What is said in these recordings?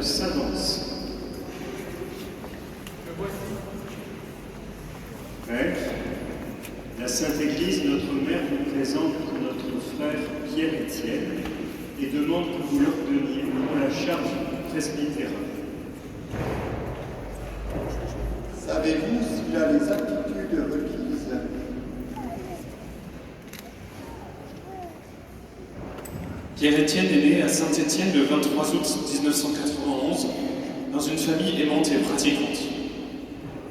s'avance. Père, la Sainte Église, notre Mère, vous présente notre frère Pierre-Étienne et demande que vous l'ordonniez pour la charge presbytérale. Savez-vous s'il a les aptitudes requises? Pierre-Étienne est né à Saint-Étienne le 23 août 1991 dans une famille aimante et pratiquante.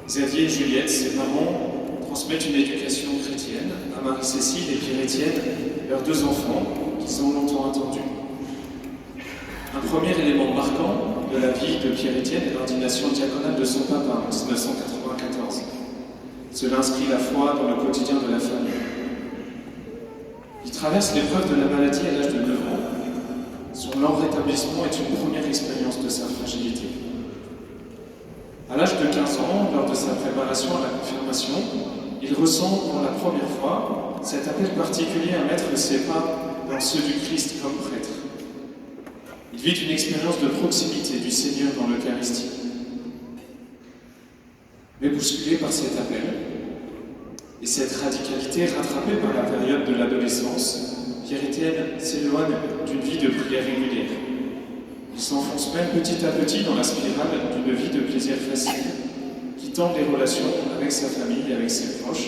Xavier et Juliette, ses parents, transmettent une éducation chrétienne à Marie-Cécile et Pierre-Étienne, leurs deux enfants, qu'ils ont longtemps attendus. Un premier élément marquant de la vie de Pierre-Étienne est l'ordination diaconale de son papa en 1994. Cela inscrit la foi dans le quotidien de la famille. Il traverse l'épreuve de la maladie à l'âge de 9 ans. Son lent rétablissement est une première expérience de sa fragilité. À l'âge de 15 ans, lors de sa préparation à la confirmation, il ressent pour la première fois cet appel particulier à mettre ses pas dans ceux du Christ comme prêtre. Il vit une expérience de proximité du Seigneur dans l'Eucharistie. Mais bousculé par cet appel, et cette radicalité rattrapée par la période de l'adolescence, Pierre-Étienne s'éloigne d'une vie de prière régulière. Il s'enfonce même petit à petit dans la spirale d'une vie de plaisir facile, qui tend les relations avec sa famille et avec ses proches.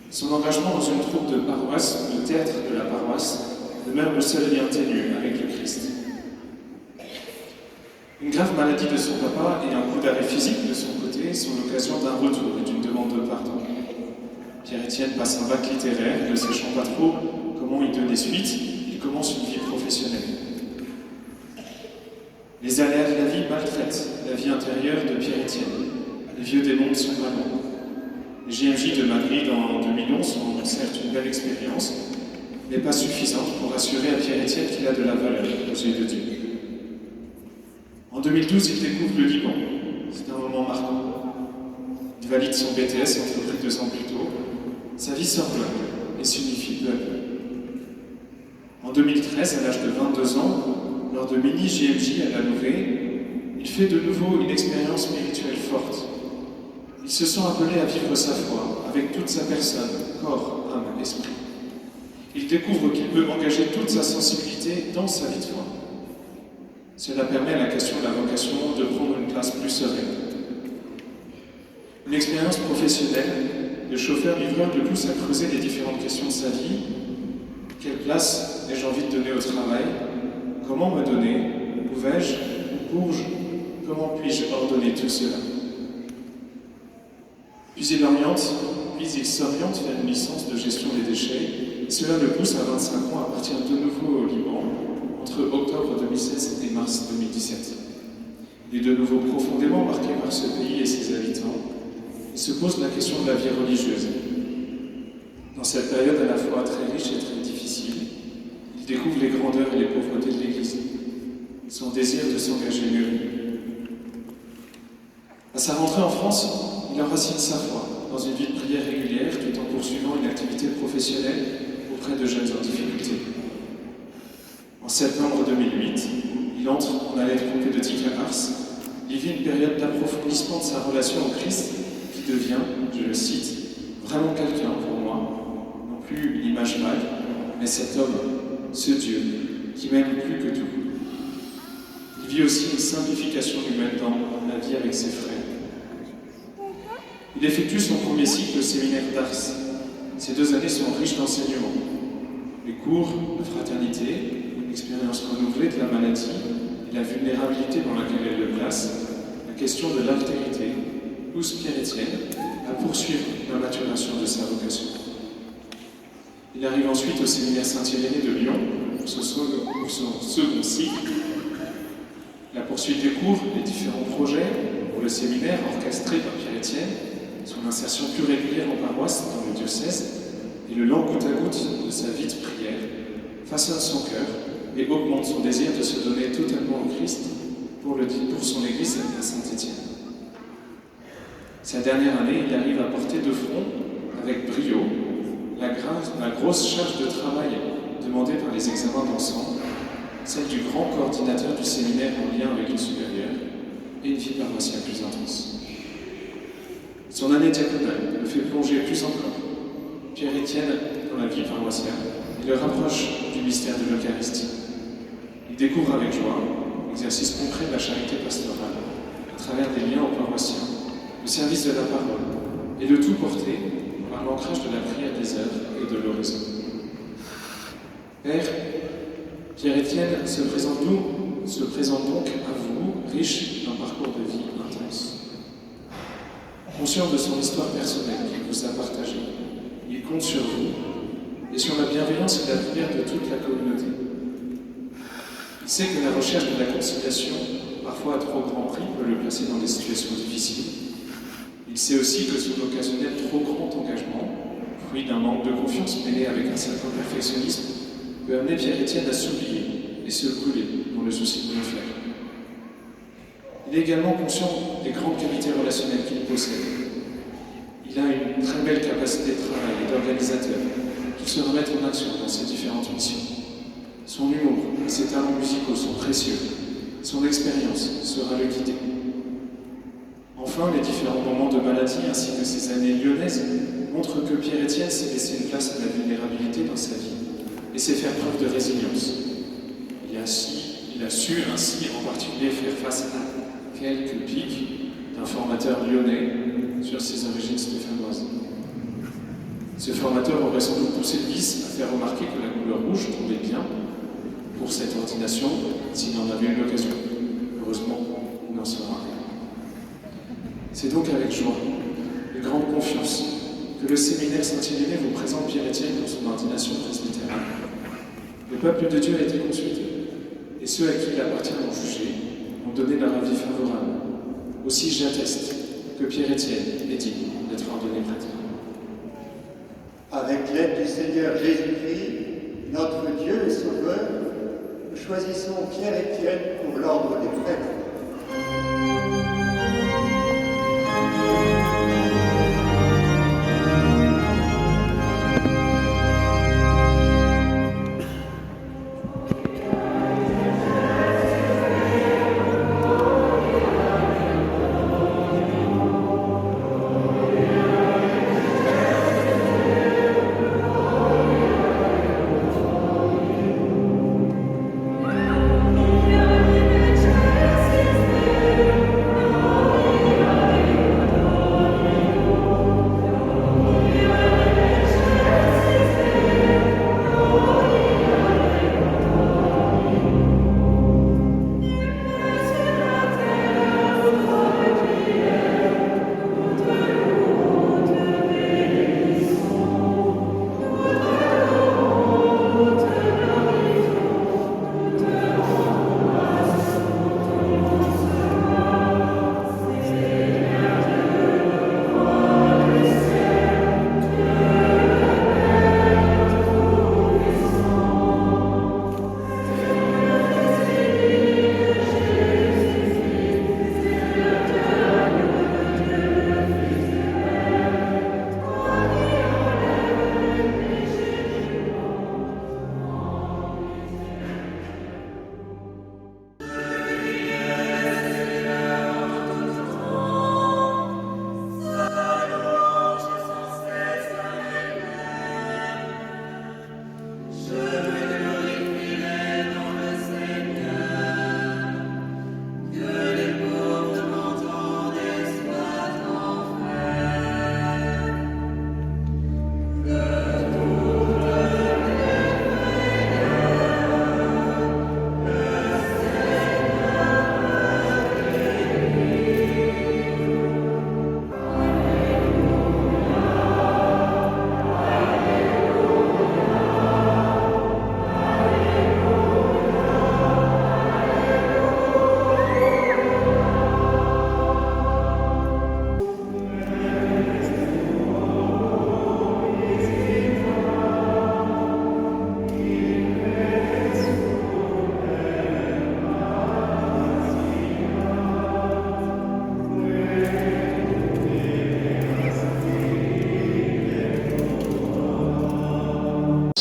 Son engagement dans une troupe de paroisse, le théâtre de la paroisse, demeure le seul lien ténu avec le Christ. Une grave maladie de son papa et un coup d'arrêt physique de son côté sont l'occasion d'un retour et d'une demande de pardon. Pierre-Étienne passe un bac littéraire, ne sachant pas trop comment y donner suite, il commence une vie professionnelle. Les aléas de la vie maltraitent la vie intérieure de Pierre-Étienne. Les vieux démons sont malins. Les JMJ de Madrid en 2011 sont certes une belle expérience, mais pas suffisante pour assurer à Pierre-Étienne qu'il a de la valeur aux yeux de Dieu. En 2012, il découvre le Liban. C'est un moment marquant. Il valide son BTS entrepris 2 ans plus tôt. Sa vie s'enveloppe et s'unifie peu à peu. En 2013, à l'âge de 22 ans, lors de mini-JMJ à la Louvet, il fait de nouveau une expérience spirituelle forte. Il se sent appelé à vivre sa foi avec toute sa personne, corps, âme, esprit. Il découvre qu'il peut engager toute sa sensibilité dans sa vie de foi. Cela permet à la question de la vocation de prendre une place plus sereine. Une expérience professionnelle, le chauffeur-livreur le pousse à creuser les différentes questions de sa vie. Quelle place ai-je envie de donner au travail? Comment me donner? Où vais-je? Où cours-je? Comment puis-je ordonner tout cela? Puis il s'oriente vers une licence de gestion des déchets, et cela le pousse à 25 ans à partir de nouveau au Liban, entre octobre 2016 et mars 2017. Il est de nouveau profondément marqué par ce pays et ses habitants. Il se pose la question de la vie religieuse. Dans cette période à la fois très riche et très difficile, il découvre les grandeurs et les pauvretés de l'Église. Son désir de s'engager mûrit. À sa rentrée en France, il enracine sa foi dans une vie de prière régulière tout en poursuivant une activité professionnelle auprès de jeunes en difficulté. En septembre 2008, il entre en alerte prophétique à Ars. Il vit une période d'approfondissement de sa relation au Christ qui devient, je le cite, vraiment quelqu'un pour moi, non plus une image vague, mais cet homme, ce Dieu, qui m'aime plus que tout. Il vit aussi une simplification humaine dans la vie avec ses frères. Il effectue son premier cycle au séminaire d'Ars. Ces 2 années sont riches d'enseignements. Les cours de fraternité, l'expérience renouvelée de la maladie et la vulnérabilité dans laquelle elle le place, la question de l'altérité, pousse Pierre-Étienne à poursuivre la maturation de sa vocation. Il arrive ensuite au séminaire Saint-Irénée de Lyon pour son second cycle. La poursuite des cours, les différents projets pour le séminaire orchestré par Pierre-Étienne, son insertion plus régulière en paroisse dans le diocèse et le lent goutte à goutte de sa vie de prière façonnent son cœur et augmentent son désir de se donner totalement au Christ pour son Église à Saint-Étienne. Sa dernière année, il arrive à porter de front, avec brio, la grosse charge de travail demandée par les examens d'ensemble celle du grand coordinateur du séminaire en lien avec le supérieur, et une vie paroissiale plus intense. Son année diaconale le fait plonger plus encore, Pierre-Étienne, dans la vie paroissiale, et le rapproche du mystère de l'Eucharistie. Il découvre avec joie l'exercice concret de la charité pastorale, à travers des liens aux paroissiens, le service de la parole, et le tout porté par l'ancrage de la prière des heures et de l'oraison. Père, Pierre-Étienne se présente donc à vous, riche d'un parcours de vie intense. Conscient de son histoire personnelle qu'il vous a partagée, il compte sur vous et sur la bienveillance et la prière de toute la communauté. Il sait que la recherche de la conciliation, parfois à trop grand prix, peut le placer dans des situations difficiles. Il sait aussi que son occasionnel trop grand engagement, fruit d'un manque de confiance mêlé avec un certain perfectionnisme, peut amener Pierre-Étienne à s'oublier et se brûler dans le souci de bien faire. Il est également conscient des grandes qualités relationnelles qu'il possède. Il a une très belle capacité de travail et d'organisateur qui se remettent en action dans ses différentes missions. Son humour et ses talents musicaux sont précieux. Son expérience sera le guider. Enfin, les différents moments de maladie ainsi que ses années lyonnaises montrent que Pierre-Étienne s'est laissé une place à la vulnérabilité dans sa vie et sait faire preuve de résilience. Il a su ainsi en particulier faire face à quelques pics d'un formateur lyonnais sur ses origines stéphanoises. Ce formateur aurait sans doute poussé le vice à faire remarquer que la couleur rouge tombait bien pour cette ordination s'il en avait eu l'occasion. Heureusement, il n'en sera rien. C'est donc avec joie et grande confiance que le séminaire Saint-Irénée vous présente Pierre-Étienne pour son ordination presbytérale. Le peuple de Dieu a été consulté, et ceux à qui il appartient d'en juger ont donné leur avis favorable. Aussi j'atteste que Pierre-Étienne est digne d'être ordonné prêtre. Avec l'aide du Seigneur Jésus-Christ, notre Dieu et Sauveur, nous choisissons Pierre-Étienne pour l'ordre des prêtres.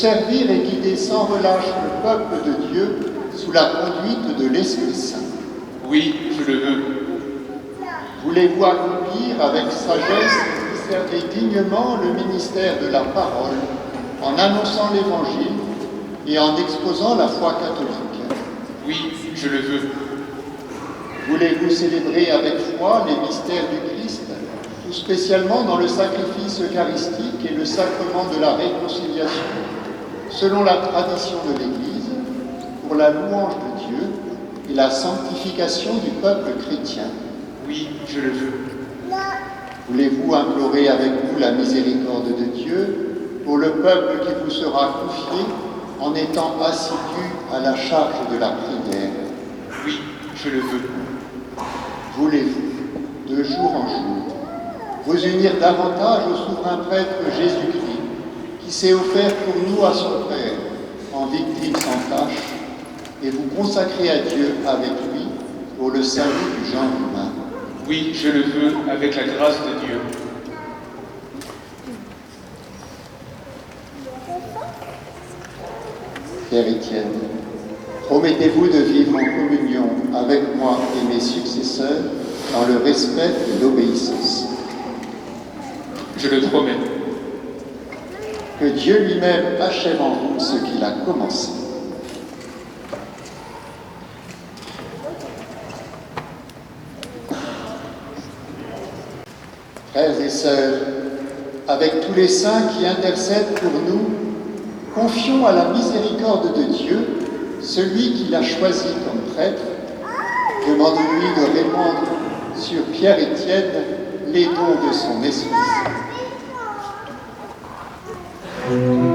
Servir et guider sans relâche le peuple de Dieu sous sous la conduite de l'Esprit Saint. Oui, je le veux. Voulez-vous accomplir avec sagesse et discerner dignement le ministère de la parole en annonçant l'Évangile et en exposant la foi catholique? Oui, je le veux. Voulez-vous célébrer avec foi les mystères du Christ, tout spécialement dans le sacrifice eucharistique et le sacrement de la réconciliation, selon la tradition de l'Église, pour la louange de Dieu et la sanctification du peuple chrétien? Oui, je le veux. Voulez-vous implorer avec nous la miséricorde de Dieu pour le peuple qui vous sera confié en étant assidu à la charge de la prière? Oui, je le veux. Voulez-vous, de jour en jour, vous unir davantage au souverain prêtre Jésus-Christ, qui s'est offert pour nous à son Père, en victime sans tache, et vous consacrer à Dieu avec lui pour le salut du genre humain? Oui, je le veux avec la grâce de Dieu. Père Étienne, promettez-vous de vivre en communion avec moi et mes successeurs dans le respect et l'obéissance? Je le promets. Que Dieu lui-même achève en vous ce qu'il a commencé. Frères et sœurs, avec tous les saints qui intercèdent pour nous, confions à la miséricorde de Dieu celui qu'il a choisi comme prêtre. Demandons-lui de répandre sur Pierre Étienne les dons de son Esprit Saint. Seigneur,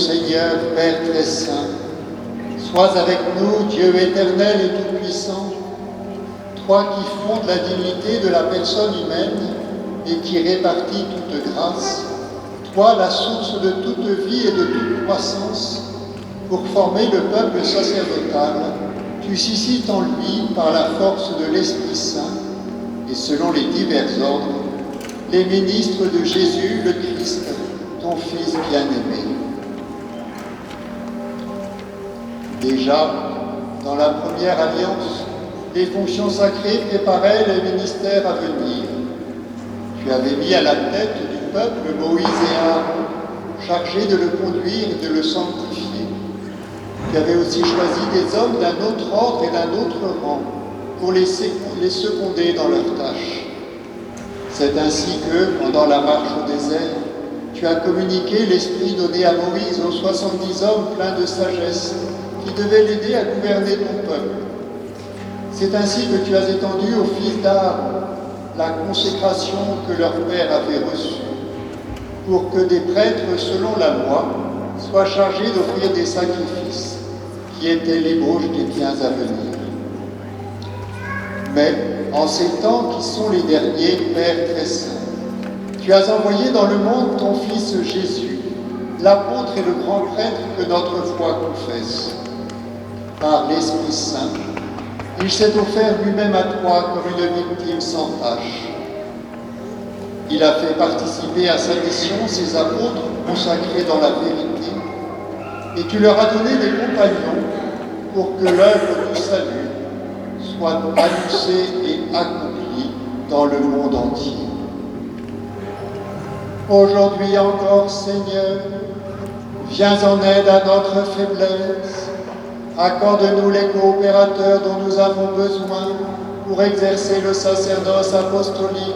Seigneur, Père très saint, sois avec nous, Dieu éternel et tout-puissant, toi qui fondes la dignité de la personne humaine et qui répartis toute grâce, toi la source de toute vie et de toute croissance, pour former le peuple sacerdotal, tu suscites en lui, par la force de l'Esprit Saint, et selon les divers ordres, les ministres de Jésus le Christ, ton Fils bien-aimé. Déjà, dans la première alliance, les fonctions sacrées préparaient les ministères à venir. Tu avais mis à la tête du peuple Moïse et Aaron, chargés de le conduire et de le sanctifier. Tu avais aussi choisi des hommes d'un autre ordre et d'un autre rang pour les seconder dans leurs tâches. C'est ainsi que, pendant la marche au désert, tu as communiqué l'esprit donné à Moïse aux 70 hommes pleins de sagesse qui devaient l'aider à gouverner ton peuple. C'est ainsi que tu as étendu aux fils d'Aaron la consécration que leur père avait reçue, pour que des prêtres selon la loi soient chargés d'offrir des sacrifices qui étaient l'ébauche des biens à venir. Mais en ces temps qui sont les derniers, Père très saint, tu as envoyé dans le monde ton Fils Jésus, l'apôtre et le grand prêtre que notre foi confesse. Par l'Esprit Saint, il s'est offert lui-même à toi comme une victime sans tache. Il a fait participer à sa mission ses apôtres consacrés dans la vérité, et tu leur as donné des compagnons pour que l'œuvre du salut soit annoncée et accomplie dans le monde entier. Aujourd'hui encore, Seigneur, viens en aide à notre faiblesse. Accorde-nous les coopérateurs dont nous avons besoin pour exercer le sacerdoce apostolique.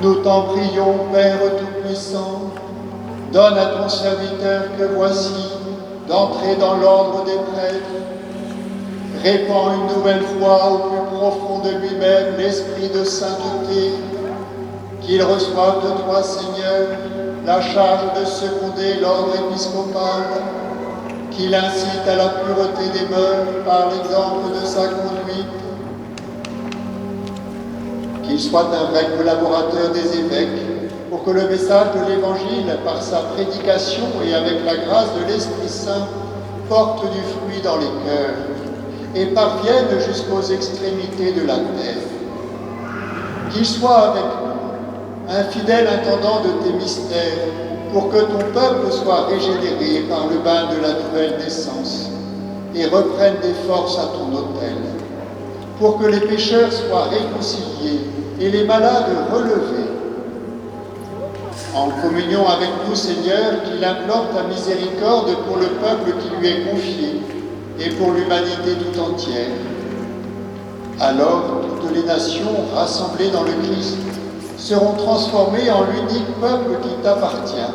Nous t'en prions, Père Tout-Puissant, donne à ton serviteur que voici d'entrer dans l'ordre des prêtres. Répands une nouvelle fois au plus profond de lui-même l'esprit de sainteté, qu'il reçoive de toi, Seigneur, la charge de seconder l'ordre épiscopal, qu'il incite à la pureté des mœurs par l'exemple de sa conduite, qu'il soit un vrai collaborateur des évêques pour que le message de l'Évangile, par sa prédication et avec la grâce de l'Esprit Saint, porte du fruit dans les cœurs et parvienne jusqu'aux extrémités de la terre. Qu'il soit avec nous, un fidèle intendant de tes mystères, pour que ton peuple soit régénéré par le bain de la nouvelle naissance et reprenne des forces à ton autel, pour que les pécheurs soient réconciliés et les malades relevés. En communion avec nous, Seigneur, qu'il implore ta miséricorde pour le peuple qui lui est confié et pour l'humanité tout entière. Alors, toutes les nations rassemblées dans le Christ seront transformés en l'unique peuple qui t'appartient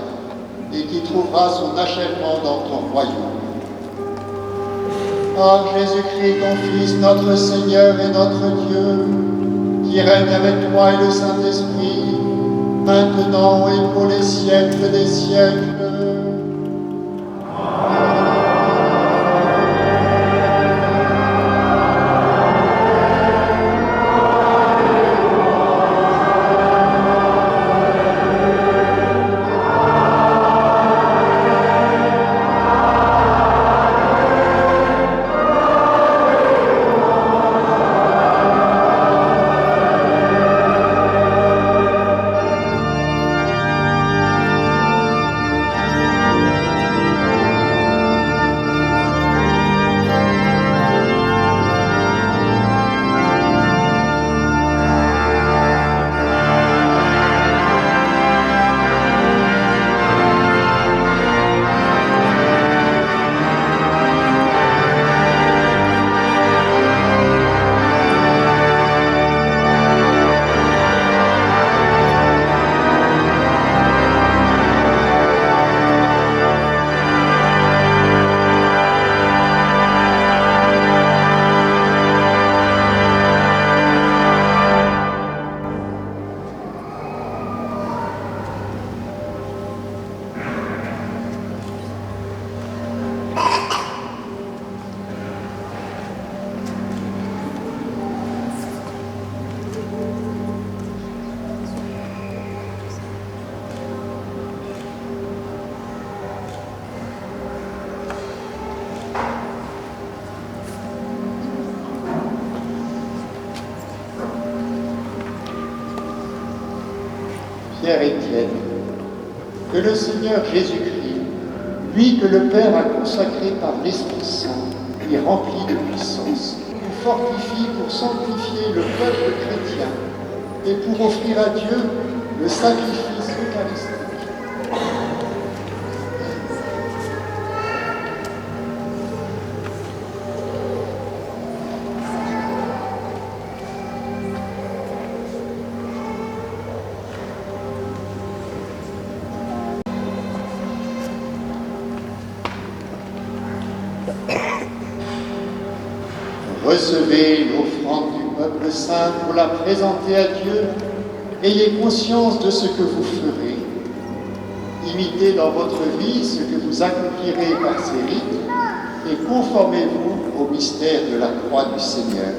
et qui trouvera son achèvement dans ton royaume. Par Jésus-Christ, ton Fils, notre Seigneur et notre Dieu, qui règne avec toi et le Saint-Esprit, maintenant et pour les siècles des siècles. Pierre-Étienne, que le Seigneur Jésus-Christ, lui que le Père a consacré par l'Esprit Saint et rempli de puissance, nous fortifie pour sanctifier le peuple chrétien et pour offrir à Dieu le sacrifice eucharistique. Recevez l'offrande du peuple saint pour la présenter à Dieu. Ayez conscience de ce que vous ferez. Imitez dans votre vie ce que vous accomplirez par ces rites et conformez-vous au mystère de la croix du Seigneur.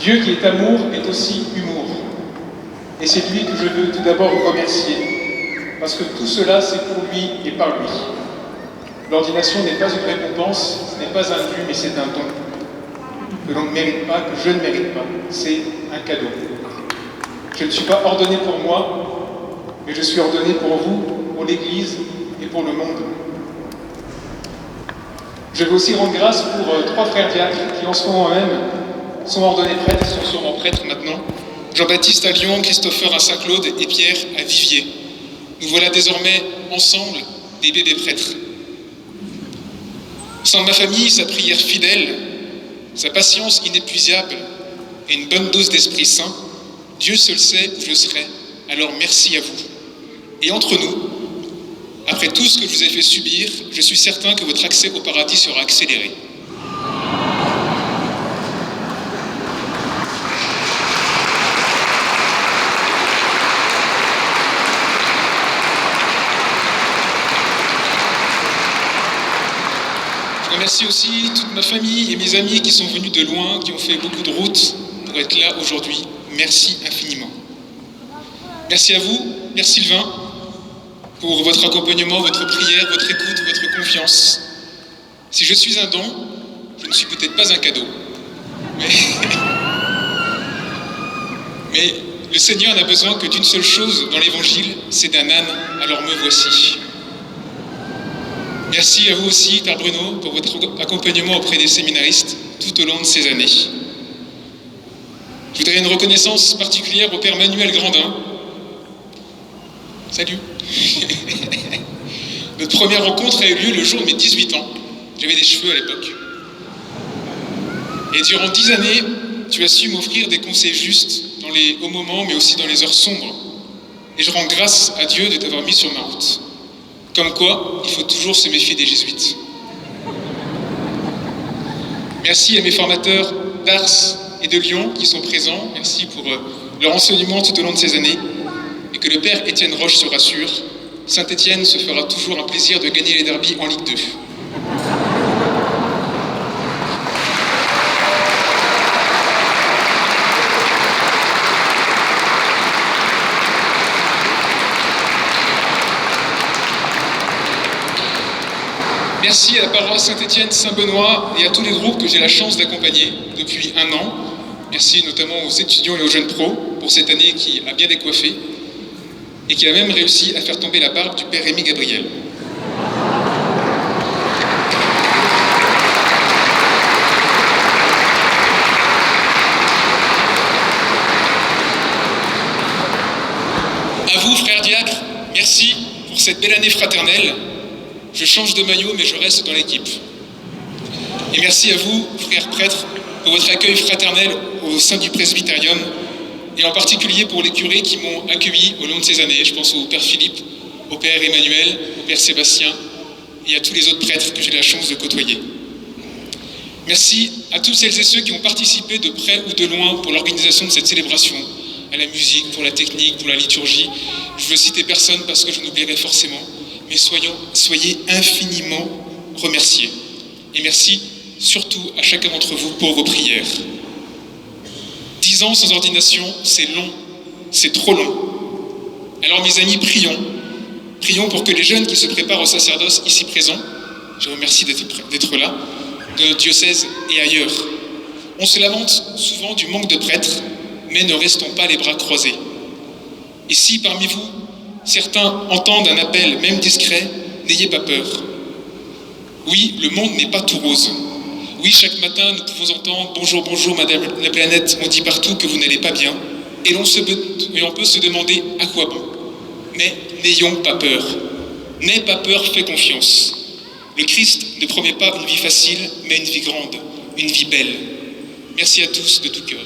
Dieu qui est amour est aussi humour. Et c'est lui que je veux tout d'abord remercier, parce que tout cela c'est pour lui et par lui. L'ordination n'est pas une récompense, ce n'est pas un dû, mais c'est un don que l'on ne mérite pas, que je ne mérite pas. C'est un cadeau. Je ne suis pas ordonné pour moi, mais je suis ordonné pour vous, pour l'Église et pour le monde. Je veux aussi rendre grâce pour 3 frères diacres qui en ce moment même sont ordonnés prêtres, sont sûrement prêtres maintenant. Jean-Baptiste à Lyon, Christopher à Saint-Claude et Pierre à Viviers. Nous voilà désormais ensemble des bébés prêtres. Sans ma famille, sa prière fidèle, sa patience inépuisable et une bonne dose d'Esprit Saint, Dieu seul sait où je serai, alors merci à vous. Et entre nous, après tout ce que je vous ai fait subir, je suis certain que votre accès au paradis sera accéléré. Je remercie aussi toute ma famille et mes amis qui sont venus de loin, qui ont fait beaucoup de route pour être là aujourd'hui. Merci infiniment. Merci à vous, Père Sylvain, pour votre accompagnement, votre prière, votre écoute, votre confiance. Si je suis un don, je ne suis peut-être pas un cadeau. Mais le Seigneur n'a besoin que d'une seule chose dans l'Évangile, c'est d'un âne, alors me voici. Merci à vous aussi, Père Bruno, pour votre accompagnement auprès des séminaristes tout au long de ces années. Je voudrais une reconnaissance particulière au Père Manuel Grandin, Salut. Notre première rencontre a eu lieu le jour de mes 18 ans. J'avais des cheveux à l'époque. Et durant 10 années, tu as su m'offrir des conseils justes dans les hauts moments, mais aussi dans les heures sombres. Et je rends grâce à Dieu de t'avoir mis sur ma route. Comme quoi, il faut toujours se méfier des jésuites. Merci à mes formateurs d'Ars et de Lyon qui sont présents. Merci pour leur enseignement tout au long de ces années. Et que le Père Étienne Roche se rassure, Saint-Étienne se fera toujours un plaisir de gagner les derbies en Ligue 2. Merci à la paroisse Saint-Étienne Saint-Benoît et à tous les groupes que j'ai la chance d'accompagner depuis 1 an. Merci notamment aux étudiants et aux jeunes pros pour cette année qui a bien décoiffé et qui a même réussi à faire tomber la barbe du Père Rémi Gabriel. À vous, frères diacres, merci pour cette belle année fraternelle. Je change de maillot, mais je reste dans l'équipe. Et merci à vous, frères prêtres, pour votre accueil fraternel au sein du presbytérium, et en particulier pour les curés qui m'ont accueilli au long de ces années. Je pense au Père Philippe, au Père Emmanuel, au Père Sébastien, et à tous les autres prêtres que j'ai la chance de côtoyer. Merci à toutes celles et ceux qui ont participé de près ou de loin pour l'organisation de cette célébration, à la musique, pour la technique, pour la liturgie. Je veux citer personne parce que je n'oublierai forcément. Mais soyez infiniment remerciés. Et merci surtout à chacun d'entre vous pour vos prières. 10 ans sans ordination, c'est long, c'est trop long. Alors mes amis, prions. Prions pour que les jeunes qui se préparent au sacerdoce ici présents, je vous remercie d'être là, de notre diocèse et ailleurs. On se lamente souvent du manque de prêtres, mais ne restons pas les bras croisés. Et si parmi vous, certains entendent un appel, même discret, n'ayez pas peur. Oui, le monde n'est pas tout rose. Oui, chaque matin, nous pouvons entendre « Bonjour, bonjour, madame la planète, on dit partout que vous n'allez pas bien. » Et on peut se demander à quoi bon. Mais n'ayons pas peur. N'aie pas peur, fais confiance. Le Christ ne promet pas une vie facile, mais une vie grande, une vie belle. Merci à tous de tout cœur.